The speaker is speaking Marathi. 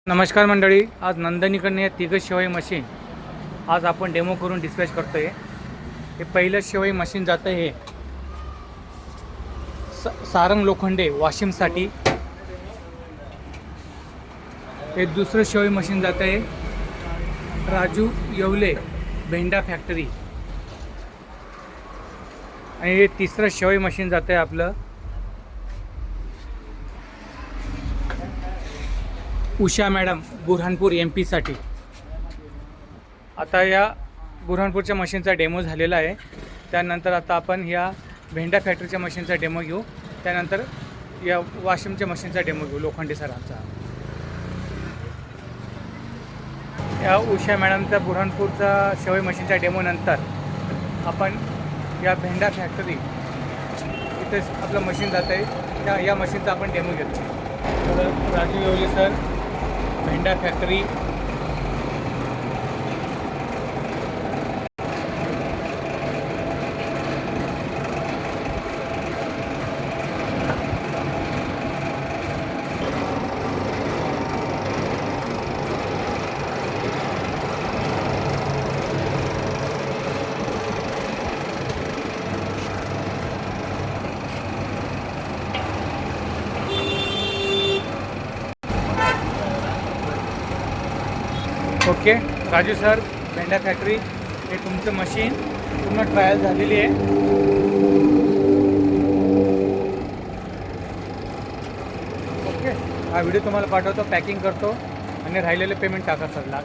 नमस्कार मंडळी, आज नंदनीकडनं या तिघं शेवई मशीन आज आपण डेमो करून डिस्पॅच करतो आहे। हे पहिलं शेवई मशीन जातं आहे सारंग लोखंडे वाशिमसाठी। हे दुसरं शेवई मशीन जातं आहे राजू येवले भेंडा फॅक्टरी। आणि हे तिसरं शेवई मशीन जातं आहे आपलं उषा मॅडम बुरहानपूर MP साठी। आता या बुरहानपूरच्या मशीनचा डेमो झालेला आहे। त्यानंतर आता आपण या भेंडा फॅक्टरीच्या मशीनचा डेमो घेऊ, त्यानंतर या वाशिमच्या मशीनचा डेमो घेऊ लोखंडे सरांचा। या उषा मॅडमचा बुरहानपूरचा शेवई मशीनच्या डेमो नंतर आपण या भेंडा फॅक्टरी इथे आपलं मशीन जात आहे, या मशीनचा आपण डेमो घेतो। तर Raju Yewale sir Bhenda factory. Okay Raju sir Bhenda factory, हे तुमचं मशीन पूर्ण ट्रायल झालेली आहे। ओके, हा व्हिडिओ तुम्हाला पाठवतो, पॅकिंग करतो आणि राहिलेले पेमेंट टाका सर।